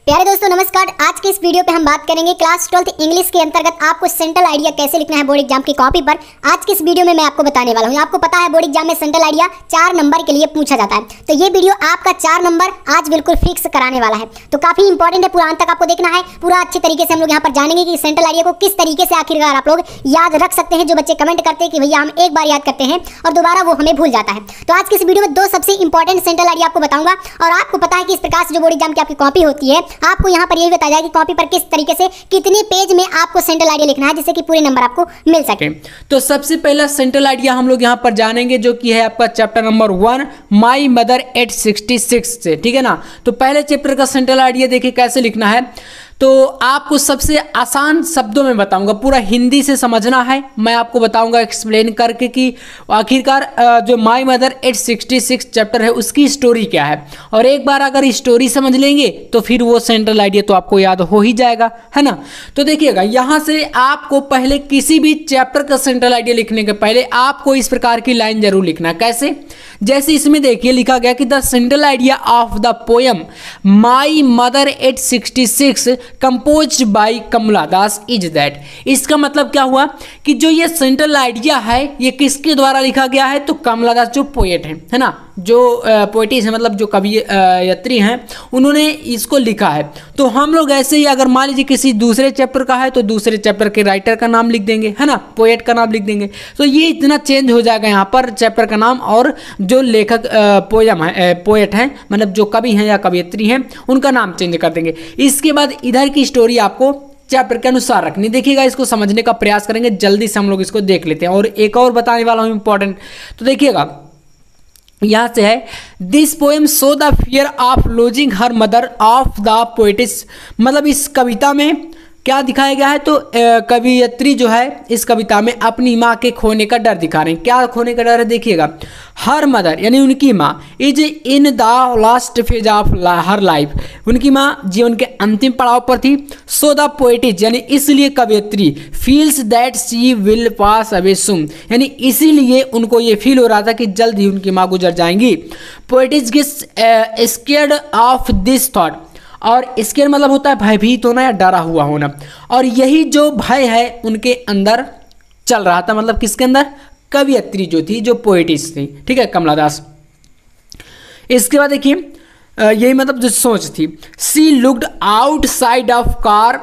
प्यारे दोस्तों नमस्कार। आज के इस वीडियो पे हम बात करेंगे क्लास 12th इंग्लिश के अंतर्गत आपको सेंट्रल आइडिया कैसे लिखना है बोर्ड एग्जाम की कॉपी पर। आज के इस वीडियो में मैं आपको बताने वाला हूँ। आपको पता है बोर्ड एग्जाम में सेंट्रल आइडिया 4 नंबर के लिए पूछा जाता है, तो ये वीडियो आपका 4 नंबर आज बिल्कुल फिक्स कराने वाला है। तो काफी इंपॉर्टेंट है, पूरा अंत तक आपको देखना है। पूरा अच्छी तरीके से हम लोग यहाँ पर जानेंगे कि सेंट्रल आइडिया को किस तरीके से आखिरकार आप लोग याद रख सकते हैं। जो बच्चे कमेंट करते हैं कि भैया हम एक बार याद करते हैं और दोबारा वो हमें भूल जाता है। तो आज की इस वीडियो में 2 सबसे इंपॉर्टेंट सेंट्रल आइडिया आपको बताऊंगा। और आपको पता है कि इस प्रकार से जो बोर्ड एग्जाम की आपकी कॉपी होती है, आपको यहाँ पर यही बताया जाए कि कॉपी पर किस तरीके से कितने पेज में आपको सेंट्रल आइडिया लिखना है जिससे कि पूरे नंबर आपको मिल सके। तो सबसे पहला सेंट्रल आइडिया हम लोग यहाँ पर जानेंगे जो कि है आपका चैप्टर नंबर 1 माई मदर 866 से, ठीक है ना। तो पहले चैप्टर का सेंट्रल आइडिया देखिए कैसे लिखना है। तो आपको सबसे आसान शब्दों में बताऊंगा, पूरा हिंदी से समझना है। मैं आपको बताऊंगा एक्सप्लेन करके कि आखिरकार जो माई मदर 866 चैप्टर है उसकी स्टोरी क्या है। और एक बार अगर स्टोरी समझ लेंगे तो फिर वो सेंट्रल आइडिया तो आपको याद हो ही जाएगा, है ना। तो देखिएगा यहाँ से आपको पहले किसी भी चैप्टर का सेंट्रल आइडिया लिखने के पहले आपको इस प्रकार की लाइन जरूर लिखना है। कैसे? जैसे इसमें देखिए लिखा गया कि the central idea of the poem My Mother 866 composed by Kamala Das is that. इसका मतलब क्या हुआ कि जो ये सेंट्रल आइडिया है ये किसके द्वारा लिखा गया है? तो कमला दास जो पोएट है ना, जो पोएटिस है, मतलब जो कवियत्री हैं, उन्होंने इसको लिखा है। तो हम लोग ऐसे ही अगर मान लीजिए किसी दूसरे चैप्टर का है तो दूसरे चैप्टर के राइटर का नाम लिख देंगे, है ना, पोएट का नाम लिख देंगे। तो ये इतना चेंज हो जाएगा यहाँ पर चैप्टर का नाम, और जो लेखक पोयम है, पोएट हैं, मतलब जो कवि हैं या कवियत्री हैं, उनका नाम चेंज कर देंगे। इसके बाद इधर की स्टोरी आपको चैप्टर के अनुसार रखनी। देखिएगा, इसको समझने का प्रयास करेंगे, जल्दी से हम लोग इसको देख लेते हैं। और एक और बताने वाला हूँ इंपॉर्टेंट, तो देखिएगा यहाँ से है this poem show the fear of losing her mother of the poet's. मतलब इस कविता में क्या दिखाया गया है? तो कवियत्री जो है इस कविता में अपनी माँ के खोने का डर दिखा रहे हैं। क्या खोने का डर है? देखिएगा, हर मदर यानी उनकी माँ is in the last phase of her life. उनकी माँ जीवन के अंतिम पड़ाव पर थी। सो द पोएटिस यानी इसलिए कवियत्री feels that she will pass away soon, यानी इसीलिए उनको ये फील हो रहा था कि जल्द ही उनकी माँ गुजर जाएंगी। Poetess gets scared of this thought, और इसके मतलब होता है भयभीत होना या डरा हुआ होना। और यही जो भय है उनके अंदर चल रहा था, मतलब किसके अंदर? कवियत्री जो थी, जो पोएटिस थी, ठीक है, कमला दास। इसके बाद देखिए यही मतलब जो सोच थी। She looked outside of car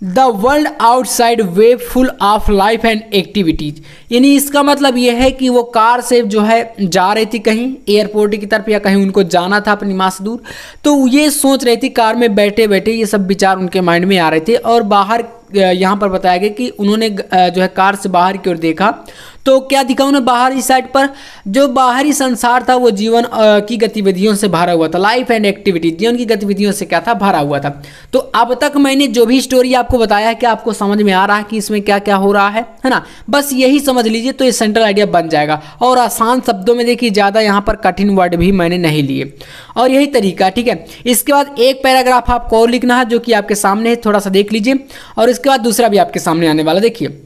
the world outside were full of life and activities. यानी इसका मतलब यह है कि वो कार से जो है जा रही थी कहीं एयरपोर्ट की तरफ, या कहीं उनको जाना था अपनी माँ से दूर। तो ये सोच रही थी कार में बैठे बैठे, ये सब विचार उनके माइंड में आ रहे थे। और बाहर यहाँ पर बताया गया कि उन्होंने जो है कार से बाहर की ओर देखा, तो क्या दिखा उन्हें? बाहरी साइड पर जो बाहरी संसार था वो जीवन की गतिविधियों से भरा हुआ था। लाइफ एंड एक्टिविटी, जीवन की गतिविधियों से क्या था? भरा हुआ था। तो अब तक मैंने जो भी स्टोरी आपको बताया है, कि आपको समझ में आ रहा है कि इसमें क्या क्या हो रहा है ना। बस यही समझ लीजिए तो ये सेंट्रल आइडिया बन जाएगा। और आसान शब्दों में देखिए, ज़्यादा यहाँ पर कठिन वर्ड भी मैंने नहीं लिए, और यही तरीका, ठीक है। इसके बाद एक पैराग्राफ आपको और लिखना है जो कि आपके सामने है, थोड़ा सा देख लीजिए। और इसके बाद दूसरा भी आपके सामने आने वाला, देखिए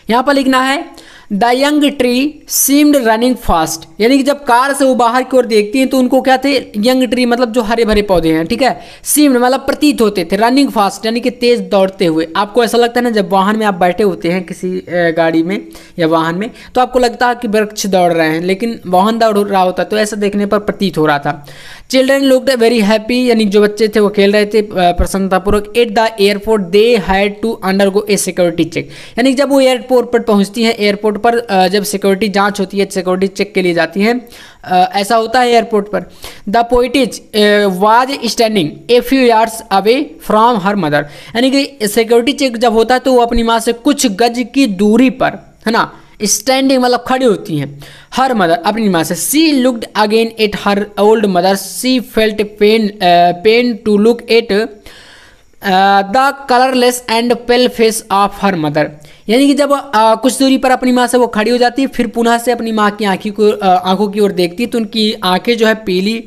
यहाँ पर लिखना है the young tree seemed running fast. यानी कि जब कार से वो बाहर की ओर देखती हैं तो उनको क्या थे? यंग ट्री मतलब जो हरे भरे पौधे हैं, ठीक है। सीम्ड मतलब प्रतीत होते थे, रनिंग फास्ट यानी कि तेज दौड़ते हुए। आपको ऐसा लगता है ना, जब वाहन में आप बैठे होते हैं किसी गाड़ी में या वाहन में, तो आपको लगता है कि वृक्ष दौड़ रहे हैं, लेकिन वाहन दौड़ रहा होता, तो ऐसा देखने पर प्रतीत हो रहा था। चिल्ड्रन लुक्ड वेरी हैप्पी, यानी जो बच्चे थे वो खेल रहे थे प्रसन्नतापूर्वक। At the airport they had to undergo a security check, यानी जब वो एयरपोर्ट पर पहुंचती हैं, एयरपोर्ट पर जब सिक्योरिटी जांच होती है, सिक्योरिटी चेक के लिए जाती हैं, ऐसा होता है एयरपोर्ट पर। The poet's was standing a few yards away from her mother, यानी कि सिक्योरिटी चेक जब होता है तो वो अपनी माँ से कुछ गज की दूरी पर, है ना, स्टैंडिंग मतलब खड़ी होती हैं। हर मदर अपनी माँ से। She looked again at her old mother, she felt pain to look at the colourless and pale face of her mother. यानी कि जब कुछ दूरी पर अपनी माँ से वो खड़ी हो जाती है, फिर पुनः से अपनी माँ की आंखों की ओर देखती है, तो उनकी आंखें जो है पीली,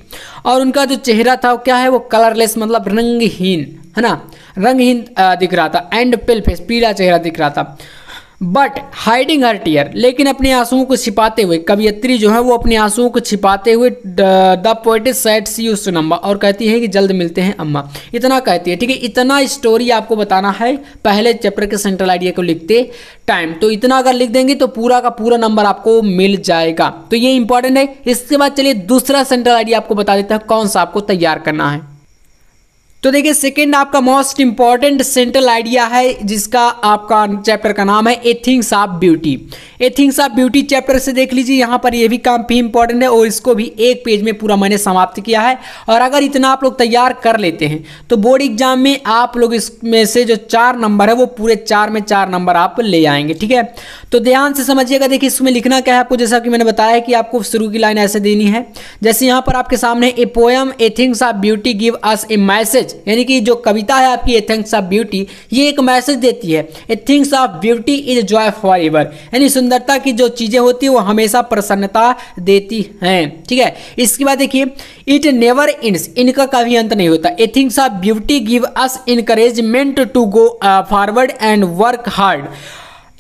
और उनका जो चेहरा था वो क्या है? वो कलरलेस मतलब रंगहीन, है ना, रंगहीन दिख रहा था। एंड पेल फेस, पीला चेहरा दिख रहा था। बट हाइडिंग हर टीयर, लेकिन अपने आंसुओं को छिपाते हुए, कवियत्री जो है वो अपने आंसुओं को छिपाते हुए the poetess said see you soon Amma, और कहती है कि जल्द मिलते हैं अम्मा, इतना कहती है। ठीक है, इतना स्टोरी आपको बताना है पहले चैप्टर के सेंट्रल आइडिया को लिखते टाइम। तो इतना अगर लिख देंगे तो पूरा का पूरा नंबर आपको मिल जाएगा। तो ये इंपॉर्टेंट है। इसके बाद चलिए दूसरा सेंट्रल आइडिया आपको बता देता है कौन सा आपको तैयार करना है। तो देखिए सेकंड आपका मोस्ट इंपॉर्टेंट सेंट्रल आइडिया है, जिसका आपका चैप्टर का नाम है a things of beauty. A things of beauty chapter से देख लीजिए, यहाँ पर ये भी काफी इंपॉर्टेंट है और इसको भी एक पेज में पूरा मैंने समाप्त किया है। और अगर इतना आप लोग तैयार कर लेते हैं तो बोर्ड एग्जाम में आप लोग इसमें से जो 4 नंबर है वो पूरे 4 में 4 नंबर आप ले आएंगे। ठीक है, तो ध्यान से समझिएगा। देखिए इसमें लिखना क्या है आपको, जैसा कि मैंने बताया है कि आपको शुरू की लाइन ऐसे देनी है, जैसे यहाँ पर आपके सामने a poem A things of beauty give us A message, यानी कि जो कविता है आपकी ए थिंग्स ऑफ ब्यूटी, ये एक मैसेज देती है। A things of beauty is joy forever, यानी सुंदरता की जो चीजें होती है वो हमेशा प्रसन्नता देती हैं। ठीक है, इसके बाद देखिए इट नेवर एंड्स, इनका कभी अंत नहीं होता। A things of beauty give us encouragement to go forward and work hard.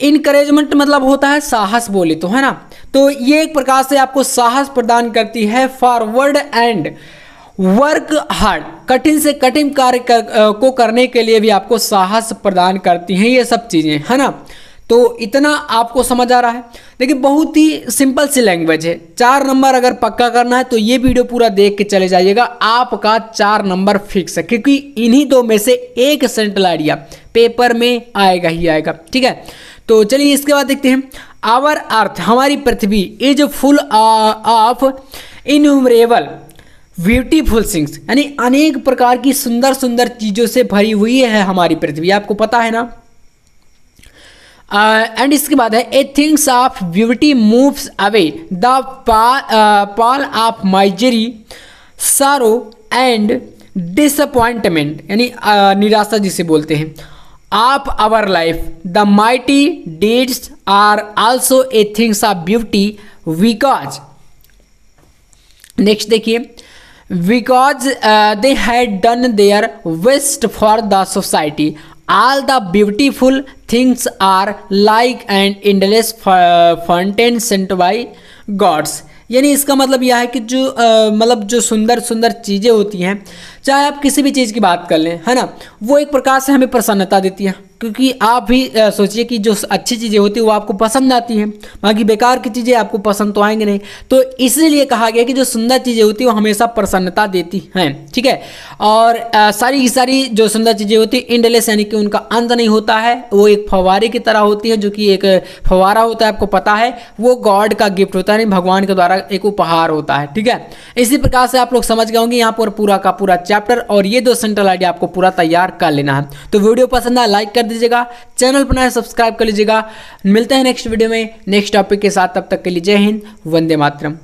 Encouragement मतलब होता है साहस, बोले तो, है ना। तो ये एक प्रकार से आपको साहस प्रदान करती है। फॉरवर्ड एंड वर्क हार्ड, कठिन से कठिन कार्य को करने के लिए भी आपको साहस प्रदान करती हैं ये सब चीज़ें, है ना। तो इतना आपको समझ आ रहा है। देखिए बहुत ही सिंपल सी लैंग्वेज है। 4 नंबर अगर पक्का करना है तो ये वीडियो पूरा देख के चले जाइएगा, आपका 4 नंबर फिक्स है, क्योंकि इन्हीं 2 में से एक सेंट्रल आइडिया पेपर में आएगा ही आएगा। ठीक है, तो चलिए इसके बाद देखते हैं। आवर अर्थ, हमारी पृथ्वी, is full of innumerable beautiful things, यानी अनेक प्रकार की सुंदर सुंदर चीज़ों से भरी हुई है हमारी पृथ्वी, आपको पता है ना। एंड इसके बाद है a things of beauty moves away the pall of misery sorrow and disappointment, यानी निराशा जिसे बोलते हैं। Of our life the mighty deeds are also a things of beauty because, next देखिए, because they had done their best for the society, all the beautiful things are like an endless fountain sent by gods। यानी इसका मतलब यह है कि जो मतलब जो सुंदर सुंदर चीज़ें होती हैं, चाहे आप किसी भी चीज़ की बात कर लें, है ना, वो एक प्रकार से हमें प्रसन्नता देती है। क्योंकि आप भी सोचिए कि जो अच्छी चीज़ें होती हैं वो आपको पसंद आती हैं, बाकी बेकार की चीज़ें आपको पसंद तो आएंगे नहीं। तो इसीलिए कहा गया कि जो सुंदर चीज़ें होती हैं वो हमेशा प्रसन्नता देती हैं। ठीक है, और सारी की सारी जो सुंदर चीज़ें होती हैं एंडलेस, यानी कि उनका अंत नहीं होता है, वो एक फव्वारे की तरह होती है, जो कि एक फव्वारा होता है, आपको पता है, वो गॉड का गिफ्ट होता है, भगवान के द्वारा एक उपहार होता है। ठीक है, इसी प्रकार से आप लोग समझ गए होंगे यहाँ पर पूरा का पूरा चैप्टर, और ये 2 सेंट्रल आइडिया आपको पूरा तैयार कर लेना है। तो वीडियो पसंद आया लाइक कर दीजिएगा, चैनल पर नया सब्सक्राइब कर लीजिएगा। मिलते हैं नेक्स्ट वीडियो में नेक्स्ट टॉपिक के साथ, तब तक के लिए जय हिंद, वंदे मातरम।